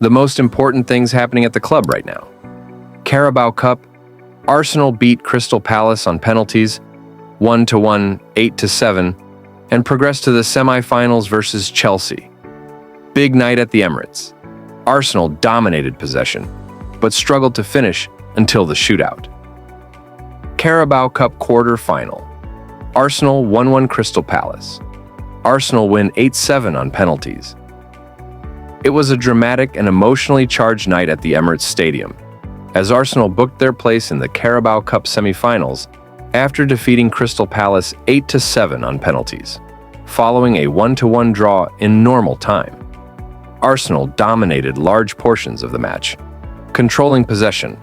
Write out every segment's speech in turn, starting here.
The most important things happening at the club right now. Carabao Cup, Arsenal beat Crystal Palace on penalties, 1-1, 8-7, and progressed to the semi-finals versus Chelsea. Big night at the Emirates. Arsenal dominated possession, but struggled to finish until the shootout. Carabao Cup quarter-final. Arsenal 1-1 Crystal Palace. Arsenal win 8-7 on penalties. It was a dramatic and emotionally charged night at the Emirates Stadium, as Arsenal booked their place in the Carabao Cup semi-finals after defeating Crystal Palace 8-7 on penalties, following a 1-1 draw in normal time. Arsenal dominated large portions of the match, controlling possession,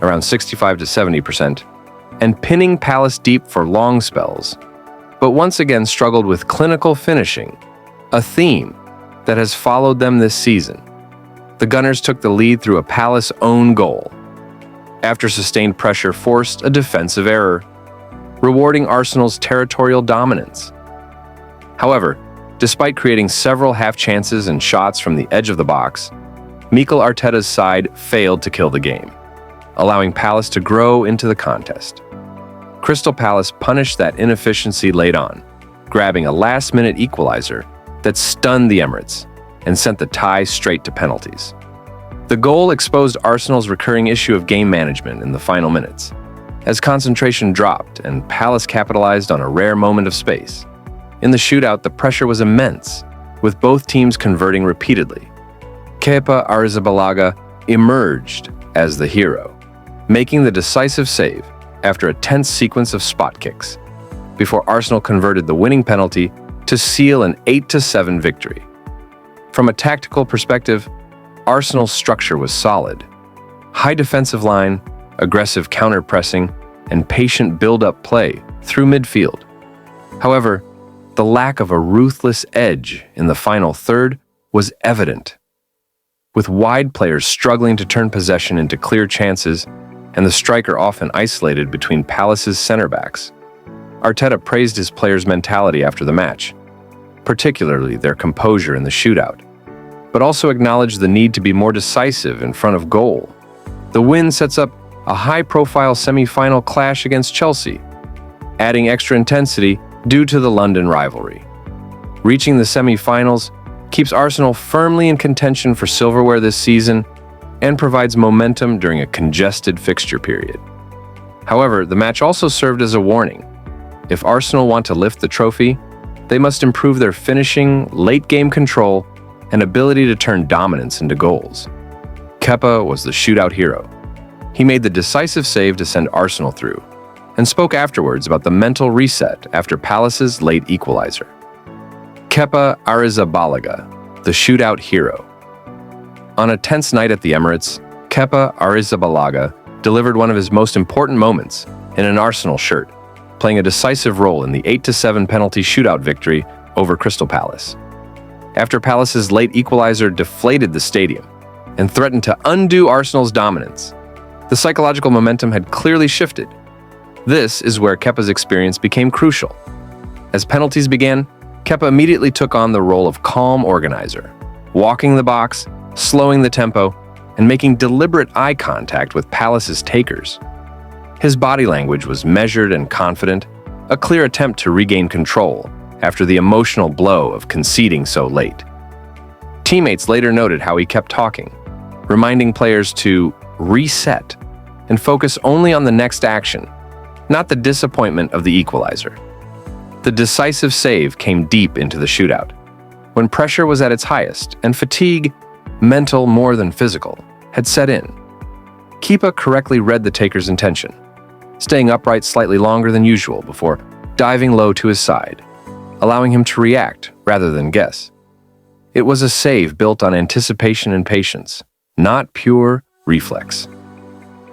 around 65-70%, and pinning Palace deep for long spells, but once again struggled with clinical finishing, a theme that has followed them this season. The Gunners took the lead through a Palace own goal, after sustained pressure forced a defensive error, rewarding Arsenal's territorial dominance. However, despite creating several half-chances and shots from the edge of the box, Mikel Arteta's side failed to kill the game, allowing Palace to grow into the contest. Crystal Palace punished that inefficiency late on, grabbing a last-minute equalizer that stunned the Emirates and sent the tie straight to penalties. The goal exposed Arsenal's recurring issue of game management in the final minutes, as concentration dropped and Palace capitalized on a rare moment of space. In the shootout, the pressure was immense, with both teams converting repeatedly. Kepa Arrizabalaga emerged as the hero, making the decisive save after a tense sequence of spot kicks, before Arsenal converted the winning penalty to seal an 8-7 victory. From a tactical perspective, Arsenal's structure was solid. High defensive line, aggressive counter-pressing, and patient build-up play through midfield. However, the lack of a ruthless edge in the final third was evident, with wide players struggling to turn possession into clear chances and the striker often isolated between Palace's center-backs. Arteta praised his players' mentality after the match, particularly their composure in the shootout, but also acknowledged the need to be more decisive in front of goal. The win sets up a high-profile semi-final clash against Chelsea, adding extra intensity due to the London rivalry. Reaching the semi-finals keeps Arsenal firmly in contention for silverware this season and provides momentum during a congested fixture period. However, the match also served as a warning. If Arsenal want to lift the trophy, they must improve their finishing, late-game control, and ability to turn dominance into goals. Kepa was the shootout hero. He made the decisive save to send Arsenal through, and spoke afterwards about the mental reset after Palace's late equalizer. Kepa Arrizabalaga, the shootout hero. On a tense night at the Emirates, Kepa Arrizabalaga delivered one of his most important moments in an Arsenal shirt, playing a decisive role in the 8-7 penalty shootout victory over Crystal Palace. After Palace's late equalizer deflated the stadium and threatened to undo Arsenal's dominance, the psychological momentum had clearly shifted. This is where Kepa's experience became crucial. As penalties began, Kepa immediately took on the role of calm organizer, walking the box, slowing the tempo, and making deliberate eye contact with Palace's takers. His body language was measured and confident, a clear attempt to regain control after the emotional blow of conceding so late. Teammates later noted how he kept talking, reminding players to reset and focus only on the next action, not the disappointment of the equalizer. The decisive save came deep into the shootout, when pressure was at its highest and fatigue, mental more than physical, had set in. Kepa correctly read the taker's intention, staying upright slightly longer than usual before diving low to his side, allowing him to react rather than guess. It was a save built on anticipation and patience, not pure reflex.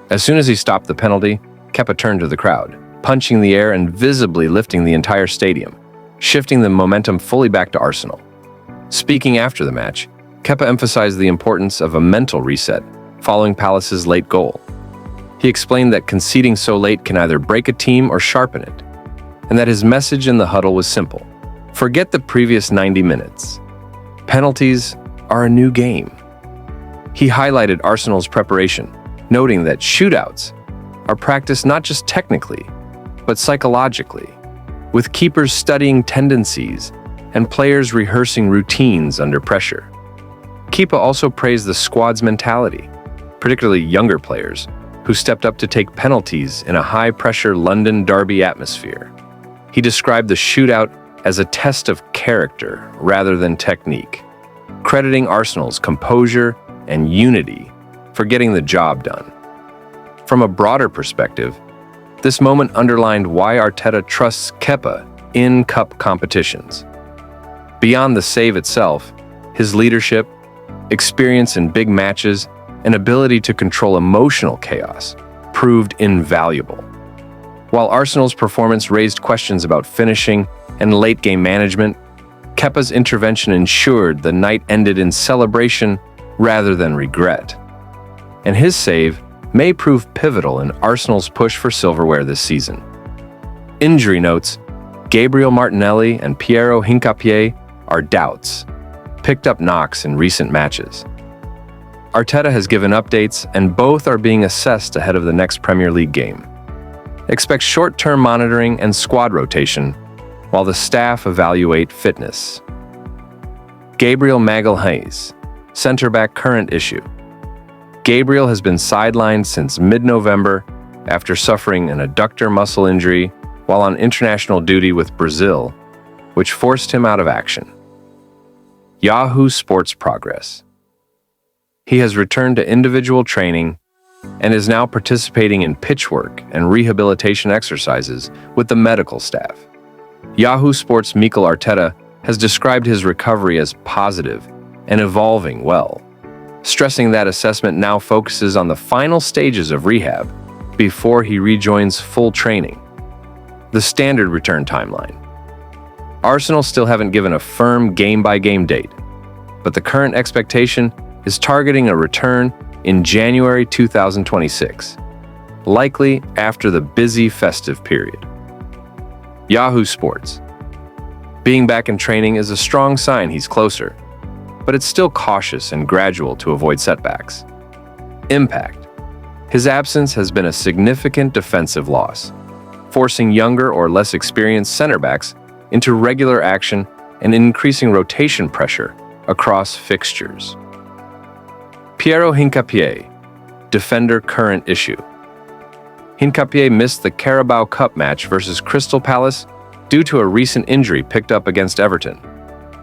As soon as he stopped the penalty, Kepa turned to the crowd, punching the air and visibly lifting the entire stadium, shifting the momentum fully back to Arsenal. Speaking after the match, Kepa emphasized the importance of a mental reset following Palace's late goal. He explained that conceding so late can either break a team or sharpen it, and that his message in the huddle was simple: forget the previous 90 minutes. Penalties are a new game. He highlighted Arsenal's preparation, noting that shootouts are practiced not just technically, but psychologically, with keepers studying tendencies and players rehearsing routines under pressure. Kepa also praised the squad's mentality, particularly younger players, who stepped up to take penalties in a high-pressure London derby atmosphere. He described the shootout as a test of character rather than technique, crediting Arsenal's composure and unity for getting the job done. From a broader perspective, this moment underlined why Arteta trusts Kepa in cup competitions. Beyond the save itself, his leadership, experience in big matches, and ability to control emotional chaos proved invaluable. While Arsenal's performance raised questions about finishing and late-game management, Kepa's intervention ensured the night ended in celebration rather than regret. And his save may prove pivotal in Arsenal's push for silverware this season. Injury notes: Gabriel Martinelli and Piero Hincapié are doubts, picked up knocks in recent matches. Arteta has given updates, and both are being assessed ahead of the next Premier League game. Expect short-term monitoring and squad rotation while the staff evaluate fitness. Gabriel Magalhaes, centre-back current issue. Gabriel has been sidelined since mid-November after suffering an adductor muscle injury while on international duty with Brazil, which forced him out of action. Yahoo Sports progress. He has returned to individual training and is now participating in pitch work and rehabilitation exercises with the medical staff. Yahoo Sports' Mikel Arteta has described his recovery as positive and evolving well, stressing that assessment now focuses on the final stages of rehab before he rejoins full training. The standard return timeline. Arsenal still haven't given a firm game-by-game date, but the current expectation is targeting a return in January 2026, likely after the busy festive period. Yahoo Sports. Being back in training is a strong sign he's closer, but it's still cautious and gradual to avoid setbacks. Impact. His absence has been a significant defensive loss, forcing younger or less experienced center-backs into regular action and increasing rotation pressure across fixtures. Piero Hincapié, defender current issue. Hincapié missed the Carabao Cup match versus Crystal Palace due to a recent injury picked up against Everton,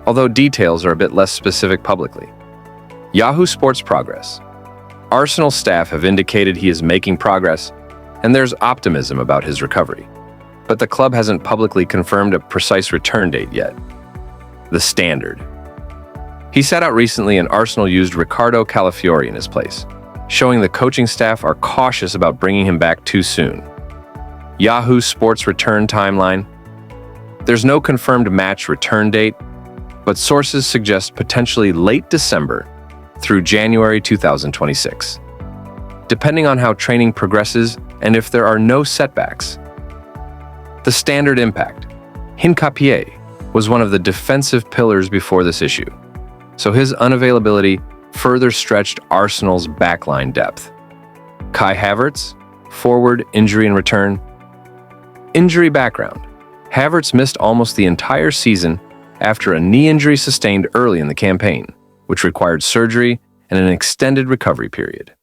although details are a bit less specific publicly. Yahoo Sports progress. Arsenal staff have indicated he is making progress, and there's optimism about his recovery, but the club hasn't publicly confirmed a precise return date yet. The standard. He sat out recently and Arsenal used Ricardo Calafiori in his place, showing the coaching staff are cautious about bringing him back too soon. Yahoo Sports return timeline. There's no confirmed match return date, but sources suggest potentially late December through January 2026, depending on how training progresses and if there are no setbacks. The standard impact. Hincapié was one of the defensive pillars before this issue, so his unavailability further stretched Arsenal's backline depth. Kai Havertz, forward, injury and return. Injury background. Havertz missed almost the entire season after a knee injury sustained early in the campaign, which required surgery and an extended recovery period.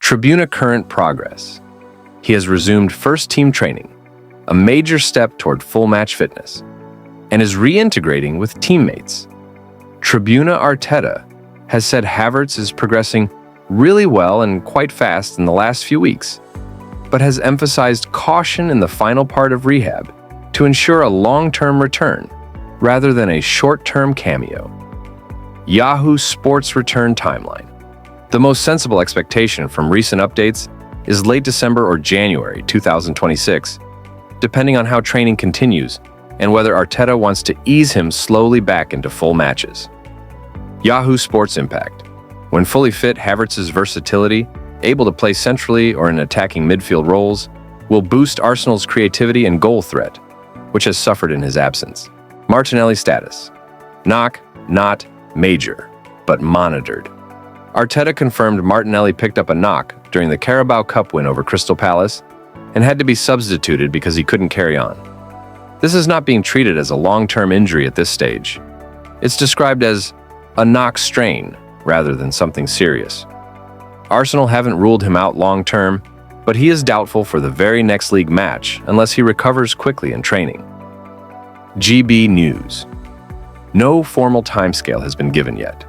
Tribuna current progress. He has resumed first-team training, a major step toward full match fitness, and is reintegrating with teammates. Tribuna Arteta has said Havertz is progressing really well and quite fast in the last few weeks, but has emphasized caution in the final part of rehab to ensure a long-term return rather than a short-term cameo. Yahoo Sports return timeline. The most sensible expectation from recent updates is late December or January 2026, depending on how training continues and whether Arteta wants to ease him slowly back into full matches. Yahoo Sports impact. When fully fit, Havertz's versatility, able to play centrally or in attacking midfield roles, will boost Arsenal's creativity and goal threat, which has suffered in his absence. Martinelli status. Knock, not major, but monitored. Arteta confirmed Martinelli picked up a knock during the Carabao Cup win over Crystal Palace and had to be substituted because he couldn't carry on. This is not being treated as a long-term injury at this stage. It's described as a knock strain rather than something serious. Arsenal haven't ruled him out long-term, but he is doubtful for the very next league match unless he recovers quickly in training. GB News. No formal timescale has been given yet.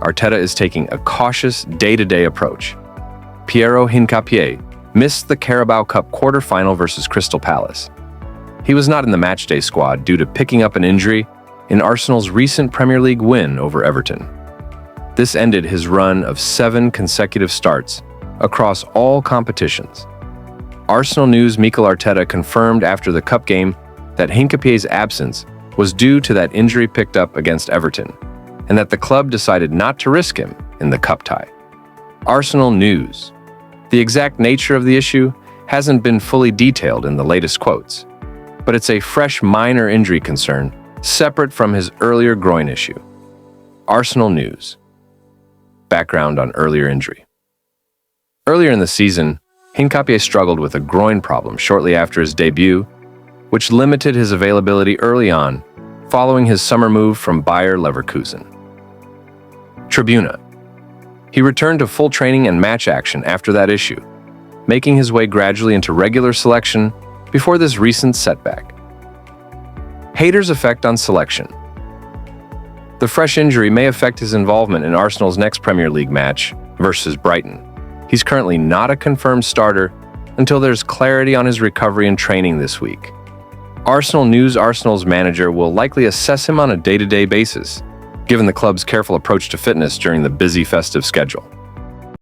Arteta is taking a cautious day-to-day approach. Piero Hincapié missed the Carabao Cup quarter-final versus Crystal Palace. He was not in the matchday squad due to picking up an injury in Arsenal's recent Premier League win over Everton. This ended his run of 7 consecutive starts across all competitions. Arsenal News Mikel Arteta confirmed after the cup game that Hincapié's absence was due to that injury picked up against Everton, and that the club decided not to risk him in the cup tie. Arsenal News. The exact nature of the issue hasn't been fully detailed in the latest quotes, but it's a fresh minor injury concern separate from his earlier groin issue. Arsenal News. Background on earlier injury. Earlier in the season, Hincapié struggled with a groin problem shortly after his debut, which limited his availability early on, following his summer move from Bayer Leverkusen. Tribuna. He returned to full training and match action after that issue, making his way gradually into regular selection before this recent setback. Haters' effect on selection. The fresh injury may affect his involvement in Arsenal's next Premier League match versus Brighton. He's currently not a confirmed starter until there's clarity on his recovery and training this week. Arsenal News. Arsenal's manager will likely assess him on a day-to-day basis, given the club's careful approach to fitness during the busy festive schedule.